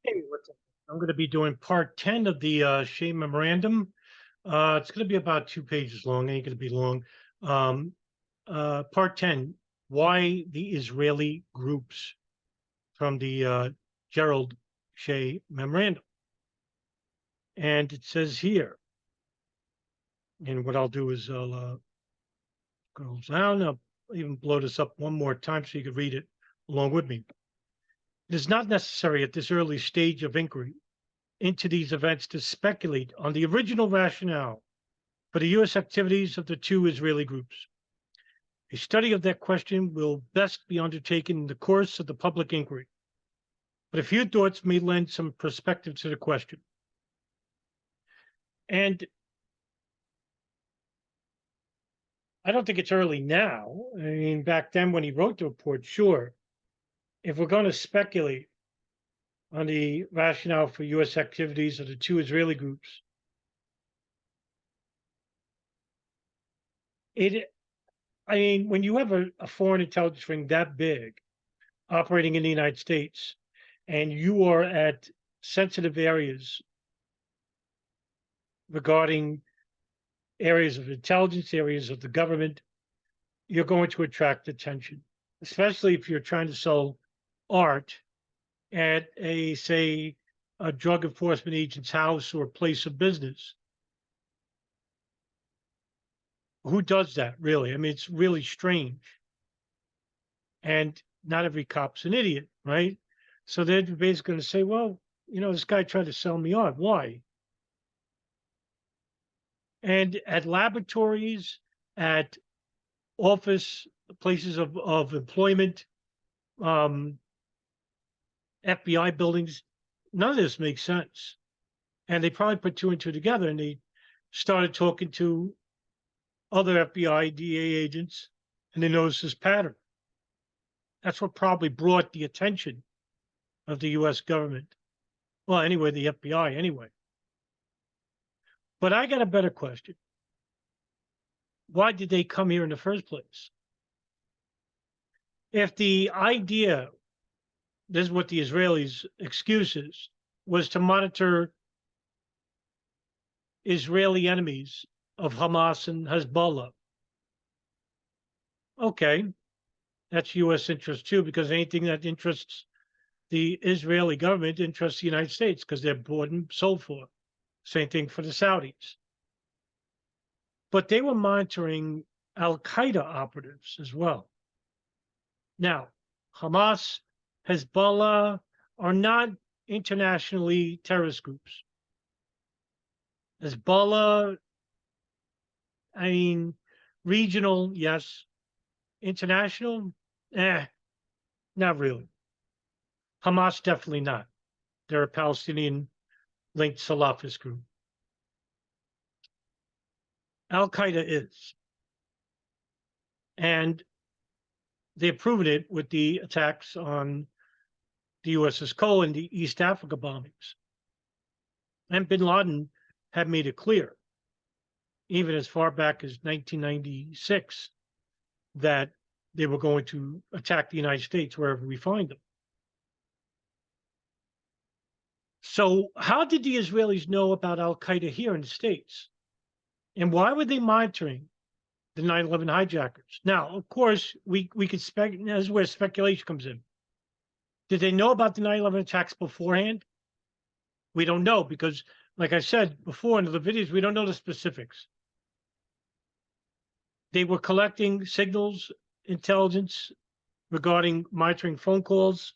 Hey, what's up? I'm going to be doing part 10 of the Shea Memorandum. It's going to be about 2 pages long. Ain't going to be long. Um, Part 10, why the Israeli groups from the Gerald Shea Memorandum. And it says here, and what I'll do is I'll go down. I'll even blow this up one more time so you can read it along with me. It is not necessary at this early stage of inquiry into these events to speculate on the original rationale for the U.S. activities of the two Israeli groups. A study of that question will best be undertaken in the course of the public inquiry, but a few thoughts may lend some perspective to the question. And I don't think it's early now. I mean, back then when he wrote the report, sure, if we're going to speculate on the rationale for U.S. activities of the two Israeli groups, I mean, when you have a foreign intelligence ring that big operating in the United States, and you are at sensitive areas regarding areas of intelligence, areas of the government, you're going to attract attention, especially if you're trying to sell art at say, a drug enforcement agent's house or place of business. Who does that, really? I mean, it's really strange. And not every cop's an idiot, right? So they're basically going to say, well, this guy tried to sell me art. Why? And at laboratories, at office places of employment, um, FBI buildings, none of this makes sense. And they probably put two and two together and they started talking to other FBI, DA agents, and they noticed this pattern. That's what probably brought the attention of the US government. Well, anyway, the FBI, anyway. But I got a better question. Why did they come here in the first place? If the idea, this is what the Israelis' excuse is, was to monitor Israeli enemies of Hamas and Hezbollah. Okay, that's U.S. interest too, because anything that interests the Israeli government interests the United States because they're bought and sold for. Same thing for the Saudis. But they were monitoring Al Qaeda operatives as well. Now, Hamas, Hezbollah are not internationally terrorist groups. Hezbollah, I mean, regional, yes. International, not really. Hamas, definitely not. They're a Palestinian linked Salafist group. Al Qaeda is. And they've proven it with the attacks on the USS Cole and the East Africa bombings. And bin Laden had made it clear, even as far back as 1996, that they were going to attack the United States wherever we find them. So, how did the Israelis know about Al Qaeda here in the States? And why were they monitoring the 9/11 hijackers? Now, of course, we could speculate. This is where speculation comes in. Did they know about the 9/11 attacks beforehand? We don't know because, like I said before in the videos, we don't know the specifics. They were collecting signals, intelligence regarding monitoring phone calls,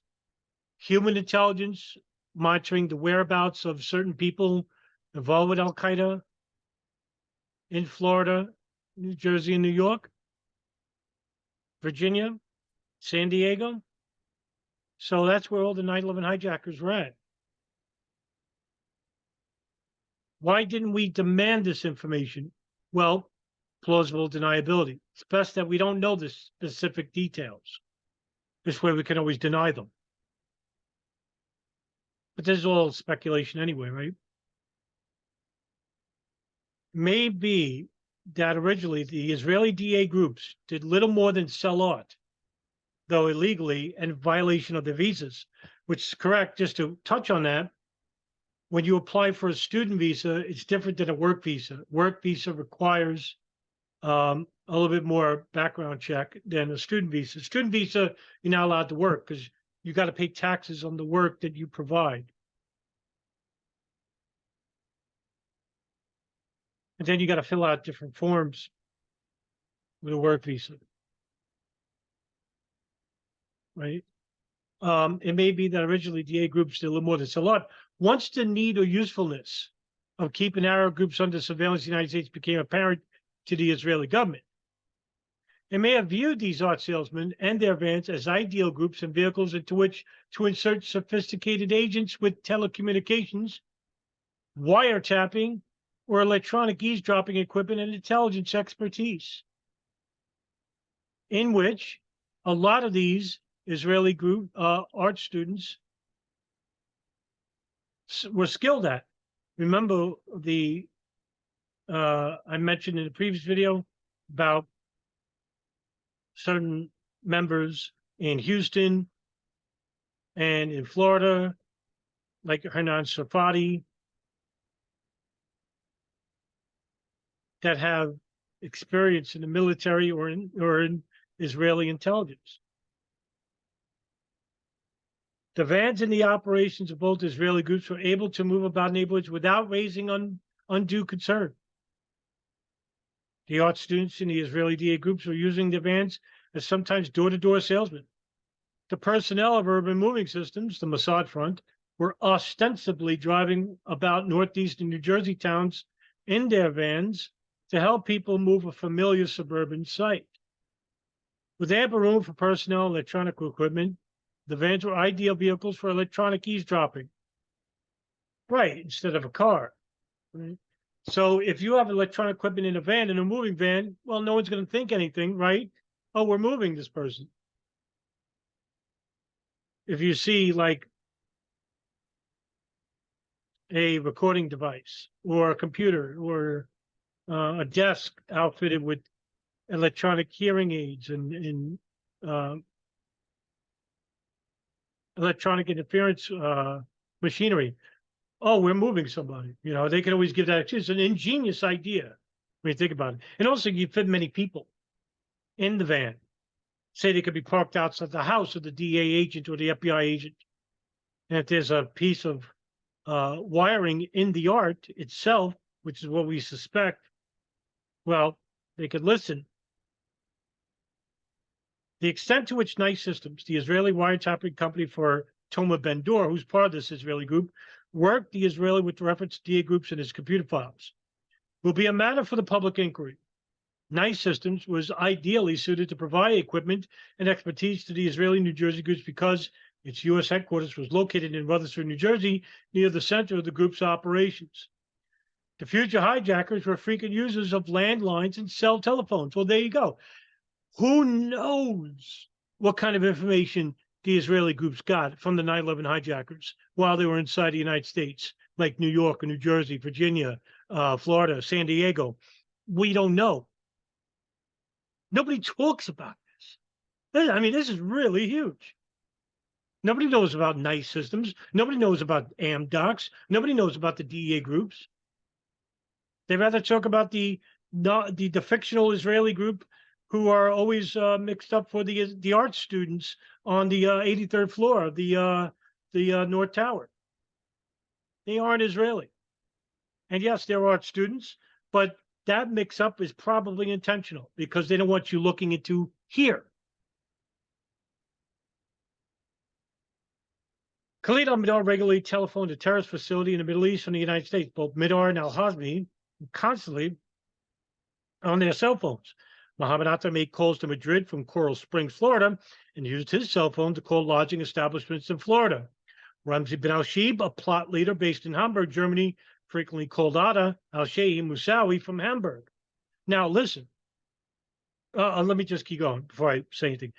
human intelligence, monitoring the whereabouts of certain people involved with Al Qaeda in Florida, New Jersey, and New York, Virginia, San Diego. So that's where all the 9/11 hijackers were at. Why didn't we demand this information? Well, plausible deniability. It's best that we don't know the specific details. This way we can always deny them. But this is all speculation anyway, right? Maybe that originally the Israeli DA groups did little more than sell art though illegally, and violation of their visas, which is correct. Just to touch on that, when you apply for a student visa, it's different than a work visa. Work visa requires a little bit more background check than a student visa. Student visa, you're not allowed to work because you got to pay taxes on the work that you provide. And then you got to fill out different forms with a work visa, right? It may be that originally DA groups did a little more than this. A lot. Once the need or usefulness of keeping Arab groups under surveillance in the United States became apparent to the Israeli government, they may have viewed these art salesmen and their vans as ideal groups and vehicles into which to insert sophisticated agents with telecommunications, wiretapping, or electronic eavesdropping equipment and intelligence expertise, in which a lot of these Israeli group art students were skilled at. Remember I mentioned in the previous video about certain members in Houston and in Florida, like Hernan Safadi, that have experience in the military or in Israeli intelligence. The vans in the operations of both Israeli groups were able to move about neighborhoods without raising undue concern. The art students in the Israeli DA groups were using the vans as sometimes door-to-door salesmen. The personnel of urban moving systems, the Mossad Front, were ostensibly driving about northeastern New Jersey towns in their vans to help people move a familiar suburban site. With ample room for personnel and electronic equipment, the vans were ideal vehicles for electronic eavesdropping. Right, instead of a car. Right? So if you have electronic equipment in a van, in a moving van, well, no one's going to think anything, right? Oh, we're moving this person. If you see like a recording device or a computer or a desk outfitted with electronic hearing aids and electronic interference machinery. Oh, we're moving somebody. You know, they can always give that. It's an ingenious idea when you think about it. And also, you fit many people in the van. Say they could be parked outside the house of the DA agent or the FBI agent. And if there's a piece of wiring in the art itself, which is what we suspect, well, they could listen. The extent to which Nice Systems, the Israeli wiretapping company for Toma Ben-Dor, who's part of this Israeli group, worked the Israeli with reference to DA groups in his computer files, will be a matter for the public inquiry. Nice Systems was ideally suited to provide equipment and expertise to the Israeli New Jersey groups because its U.S. headquarters was located in Rutherford, New Jersey, near the center of the group's operations. The future hijackers were frequent users of landlines and cell telephones. Well, there you go. Who knows what kind of information the Israeli groups got from the 9/11 hijackers while they were inside the United States, like New York or New Jersey, Virginia, Florida, San Diego. We don't know. Nobody talks about this. I mean, this is really huge. Nobody knows about Nice Systems. Nobody knows about AmDocs. Nobody knows about the DEA groups. They rather talk about the fictional Israeli group who are always mixed up for the art students on the 83rd floor of the North Tower. They aren't Israeli. And yes, they're art students, but that mix-up is probably intentional because they don't want you looking into here. Khalid al-Mihdhar regularly telephoned a terrorist facility in the Middle East from the United States. Both Mihdhar and al-Hazmi constantly on their cell phones. Mohammed Atta made calls to Madrid from Coral Springs, Florida, and used his cell phone to call lodging establishments in Florida. Ramzi bin al-Shib, a plot leader based in Hamburg, Germany, frequently called Atta al-Shea Musawi from Hamburg. Now, listen. Let me just keep going before I say anything.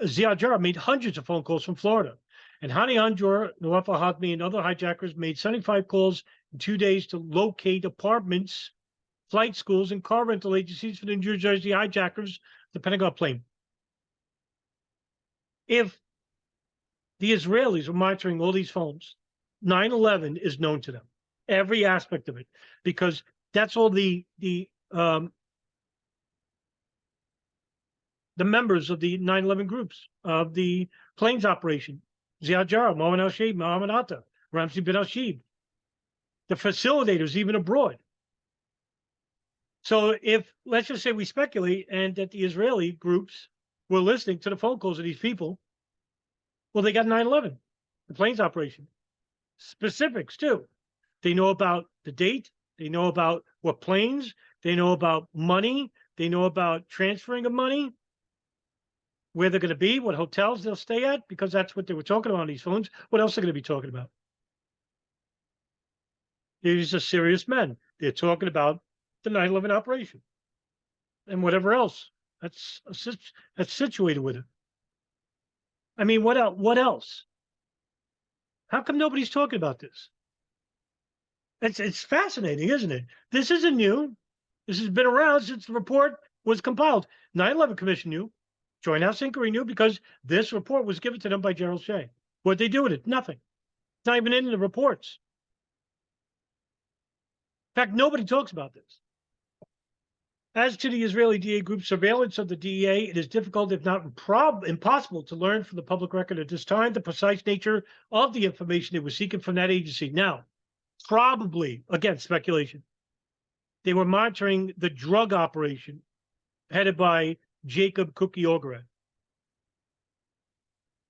Ziad Jarrah made hundreds of phone calls from Florida. And Hani Anjor, Nawaf al-Hatmi, and other hijackers made 75 calls in 2 days to locate apartments, flight schools, and car rental agencies for the New Jersey hijackers, the Pentagon plane. If the Israelis were monitoring all these phones, 9/11 is known to them, every aspect of it, because that's all the members of the 9/11 groups of the planes operation, Ziad Jarrah, Mohammed al-Shea, Mohammed Atta, Ramzi bin al-Shib, the facilitators even abroad. So if, let's just say we speculate and that the Israeli groups were listening to the phone calls of these people, well, they got 9/11, the planes operation. Specifics too. They know about the date. They know about what planes. They know about money. They know about transferring of money, where they're going to be, what hotels they'll stay at, because that's what they were talking about on these phones. What else are they going to be talking about? These are serious men. They're talking about the 9/11 operation and whatever else that's situated with it. I mean, what else? What else? How come nobody's talking about this? It's fascinating, isn't it? This isn't new. This has been around since the report was compiled. 9/11 Commission knew. Joint House Inquiry knew because this report was given to them by Gerald Shea. What'd they do with it? Nothing. It's not even in the reports. In fact, nobody talks about this. As to the Israeli DA group surveillance of the DEA, it is difficult, if not impossible, to learn from the public record at this time the precise nature of the information they were seeking from that agency. Now, probably, again, speculation, they were monitoring the drug operation headed by Jacob Cookie Ogaran,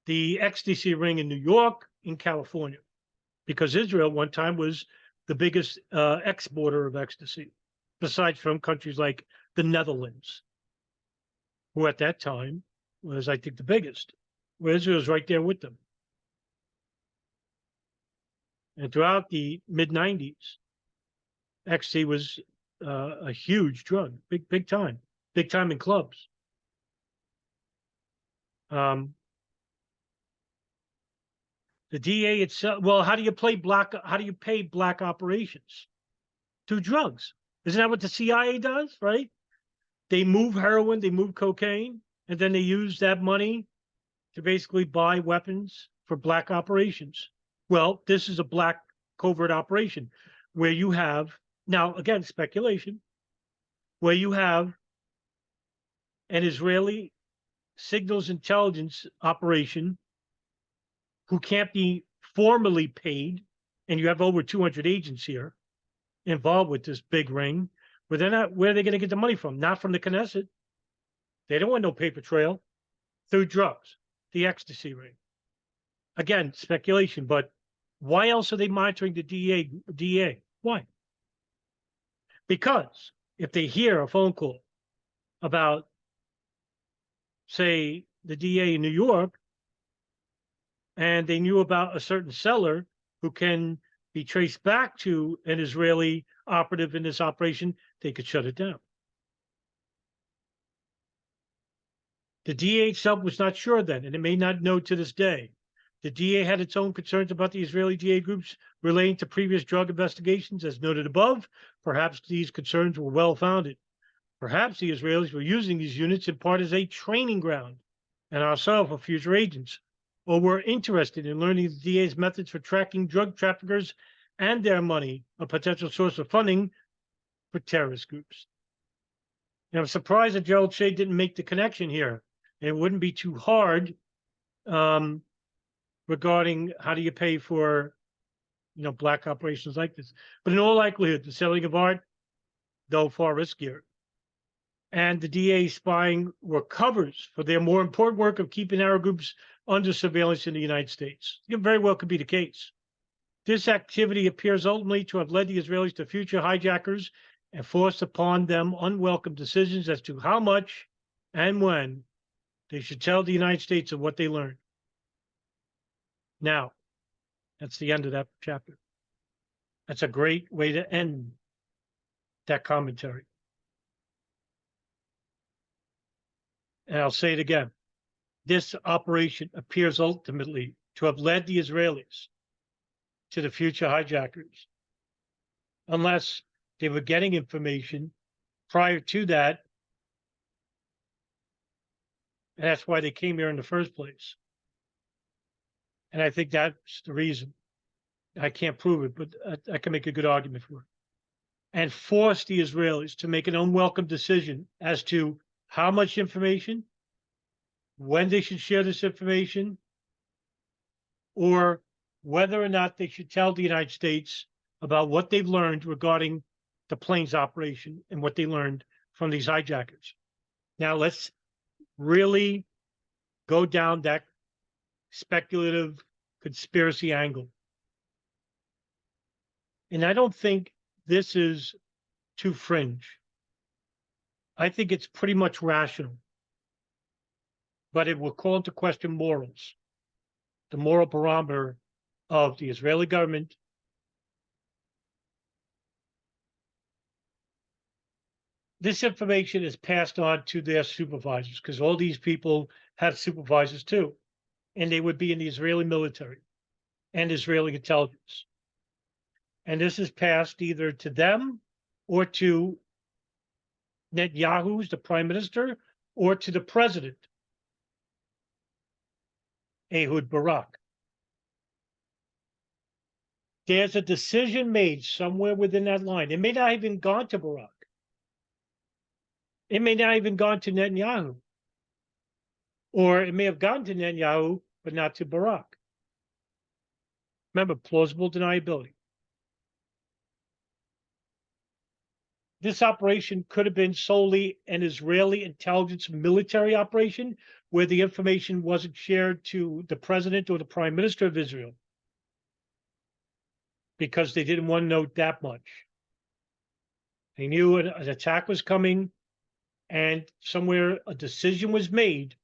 the ecstasy ring in New York, in California, because Israel one time was the biggest exporter of ecstasy, besides from countries like the Netherlands, who at that time was, I think, the biggest, where Israel was right there with them. And throughout the mid-90s, ecstasy was a huge drug, big time in clubs. The DA itself, well, how do you pay black operations? Through drugs. Isn't that what the CIA does, right? They move heroin, they move cocaine, and then they use that money to basically buy weapons for black operations. Well, this is a black covert operation where you have, now again, speculation, where you have an Israeli signals intelligence operation who can't be formally paid, and you have over 200 agents here involved with this big ring, but they're not, where are they going to get the money from? Not from the Knesset. They don't want no paper trail. Through drugs, the ecstasy ring. Again, speculation, but why else are they monitoring the DA? Why? Because if they hear a phone call about, say, the DA in New York, and they knew about a certain seller who can be traced back to an Israeli operative in this operation, they could shut it down. The DA itself was not sure then, and it may not know to this day. The DA had its own concerns about the Israeli DA groups relating to previous drug investigations, as noted above. Perhaps these concerns were well-founded. Perhaps the Israelis were using these units in part as a training ground, and ourselves for future agents, or were interested in learning the DA's methods for tracking drug traffickers and their money, a potential source of funding for terrorist groups. And I'm surprised that Gerald Shea didn't make the connection here. And it wouldn't be too hard regarding how do you pay for, black operations like this. But in all likelihood, the selling of art, though far riskier, and the DA spying were covers for their more important work of keeping Arab groups under surveillance in the United States. It very well could be the case. This activity appears ultimately to have led the Israelis to future hijackers and forced upon them unwelcome decisions as to how much and when they should tell the United States of what they learned. Now, that's the end of that chapter. That's a great way to end that commentary. And I'll say it again. This operation appears ultimately to have led the Israelis to the future hijackers, unless they were getting information prior to that. And that's why they came here in the first place. And I think that's the reason. I can't prove it, but I can make a good argument for it. And force the Israelis to make an unwelcome decision as to how much information, when they should share this information, or whether or not they should tell the United States about what they've learned regarding the plane's operation and what they learned from these hijackers. Now, let's really go down that speculative conspiracy angle. And I don't think this is too fringe. I think it's pretty much rational, but it will call into question morals, the moral barometer of the Israeli government. This information is passed on to their supervisors, because all these people have supervisors too, and they would be in the Israeli military and Israeli intelligence. And this is passed either to them or to Netanyahu, who's the prime minister, or to the president, Ehud Barak. There's a decision made somewhere within that line. It may not have even gone to Barak. It may not even gone to Netanyahu. Or it may have gone to Netanyahu, but not to Barak. Remember, plausible deniability. This operation could have been solely an Israeli intelligence military operation where the information wasn't shared to the president or the prime minister of Israel because they didn't want to know that much. They knew an attack was coming, and somewhere a decision was made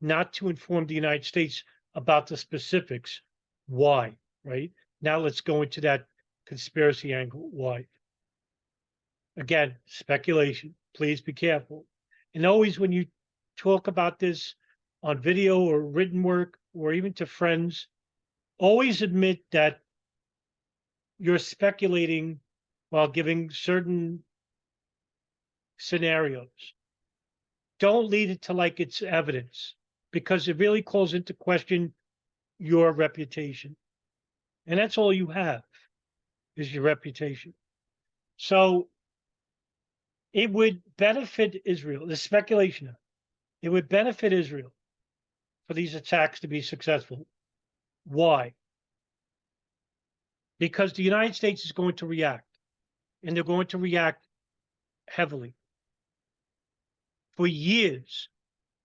not to inform the United States about the specifics. Why, right? Now let's go into that conspiracy angle. Why? Again, speculation. Please be careful. And always when you talk about this on video or written work or even to friends, always admit that you're speculating while giving certain scenarios. Don't lead it to like it's evidence, because it really calls into question your reputation. And that's all you have is your reputation. So it would benefit Israel, the speculation, it would benefit Israel for these attacks to be successful. Why? Because the United States is going to react, and they're going to react heavily. For years,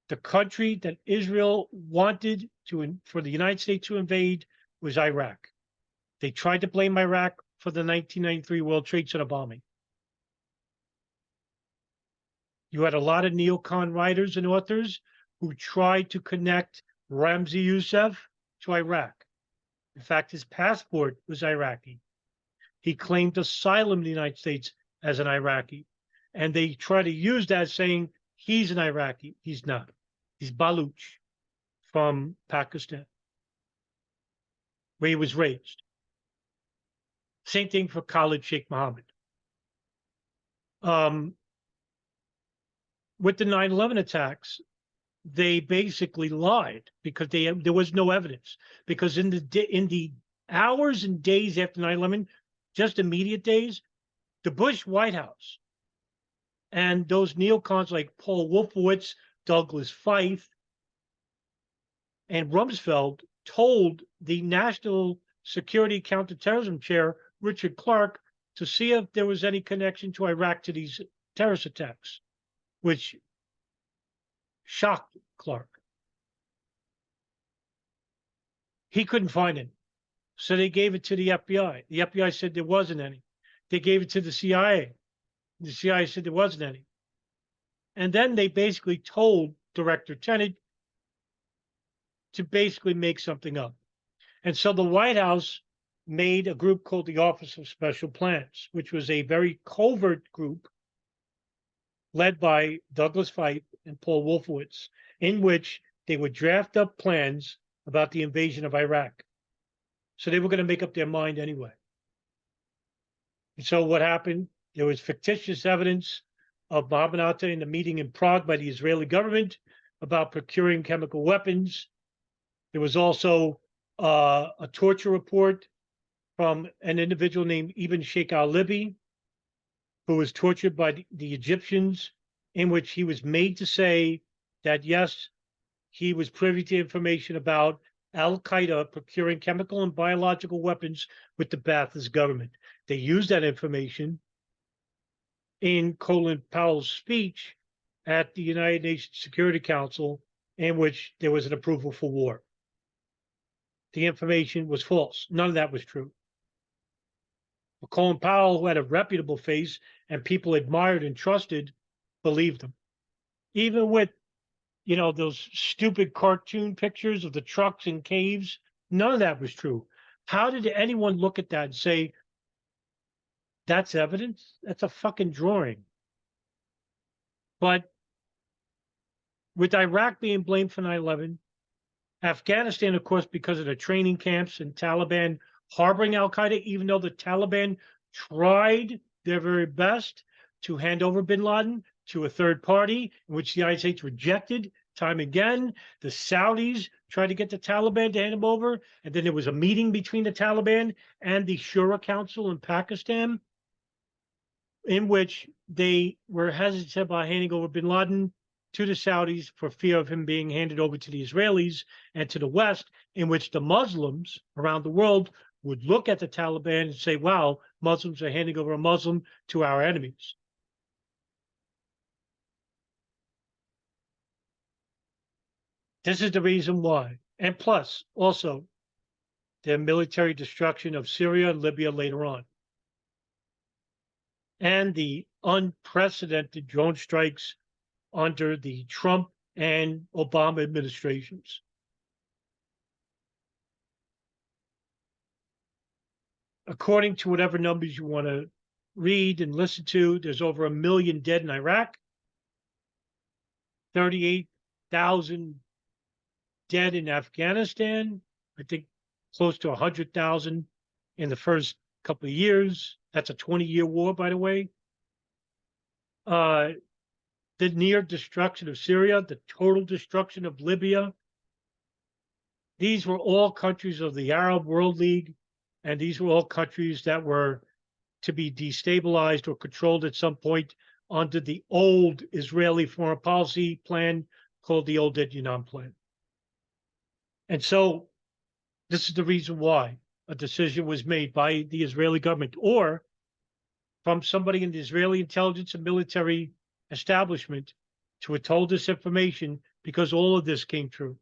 the country that Israel wanted for the United States to invade was Iraq. They tried to blame Iraq for the 1993 World Trade Center bombing. You had a lot of neocon writers and authors who tried to connect Ramzi Youssef to Iraq. In fact, his passport was Iraqi. He claimed asylum in the United States as an Iraqi. And they try to use that saying he's an Iraqi. He's not. He's Baluch from Pakistan, where he was raised. Same thing for Khalid Sheikh Mohammed. With the 9/11 attacks, they basically lied because there was no evidence. Because in the hours and days after 9/11, just immediate days, the Bush White House and those neocons like Paul Wolfowitz, Douglas Feith, and Rumsfeld told the National Security Counterterrorism Chair, Richard Clarke, to see if there was any connection to Iraq to these terrorist attacks, which shocked Clarke. He couldn't find any. So they gave it to the FBI. The FBI said there wasn't any. They gave it to the CIA. The CIA said there wasn't any. And then they basically told Director Tenet to basically make something up. And so the White House made a group called the Office of Special Plans, which was a very covert group led by Douglas Feith and Paul Wolfowitz, in which they would draft up plans about the invasion of Iraq. So they were going to make up their mind anyway. And so what happened? There was fictitious evidence of Mohammed Atta in the meeting in Prague by the Israeli government about procuring chemical weapons. There was also a torture report from an individual named Ibn Sheikh al-Libi, who was tortured by the Egyptians, in which he was made to say that, yes, he was privy to information about Al-Qaeda procuring chemical and biological weapons with the Ba'athist government. They used that information in Colin Powell's speech at the United Nations Security Council, in which there was an approval for war. The information was false. None of that was true. But Colin Powell, who had a reputable face and people admired and trusted, believed him. Even with, those stupid cartoon pictures of the trucks and caves, none of that was true. How did anyone look at that and say, that's evidence? That's a fucking drawing. But with Iraq being blamed for 9/11, Afghanistan, of course, because of the training camps and Taliban harboring al-Qaeda, even though the Taliban tried their very best to hand over bin Laden to a third party, in which the United States rejected time again. The Saudis tried to get the Taliban to hand him over, and then there was a meeting between the Taliban and the Shura Council in Pakistan, in which they were hesitant about handing over bin Laden to the Saudis for fear of him being handed over to the Israelis and to the West, in which the Muslims around the world would look at the Taliban and say, wow, Muslims are handing over a Muslim to our enemies. This is the reason why. And plus, also, the military destruction of Syria and Libya later on, and the unprecedented drone strikes under the Trump and Obama administrations. According to whatever numbers you want to read and listen to, there's over 1 million dead in Iraq, 38,000 dead in Afghanistan, I think close to 100,000 in the first couple of years. That's a 20-year war, by the way. The near destruction of Syria, the total destruction of Libya. These were all countries of the Arab World League, and these were all countries that were to be destabilized or controlled at some point under the old Israeli foreign policy plan called the Old Edyanan Plan. And so this is the reason why a decision was made by the Israeli government or from somebody in the Israeli intelligence and military establishment to withhold this information, because all of this came true.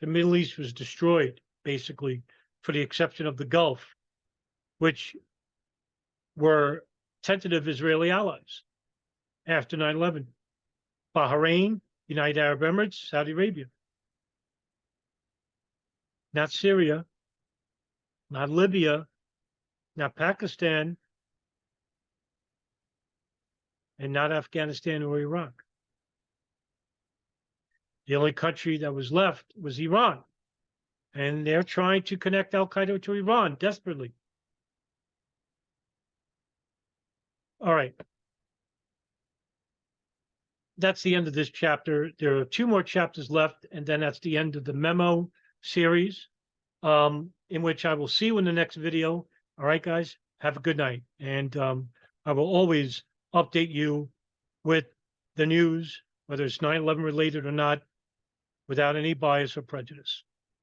The Middle East was destroyed, basically, for the exception of the Gulf, which were tentative Israeli allies after 9/11. Bahrain, United Arab Emirates, Saudi Arabia. Not Syria, not Libya, not Pakistan, and not Afghanistan or Iraq. The only country that was left was Iran. And they're trying to connect al-Qaeda to Iran desperately. All right. That's the end of this chapter. There are 2 more chapters left, and then that's the end of the Memo series, in which I will see you in the next video. All right, guys, have a good night. And I will always update you with the news, whether it's 9/11 related or not, without any bias or prejudice.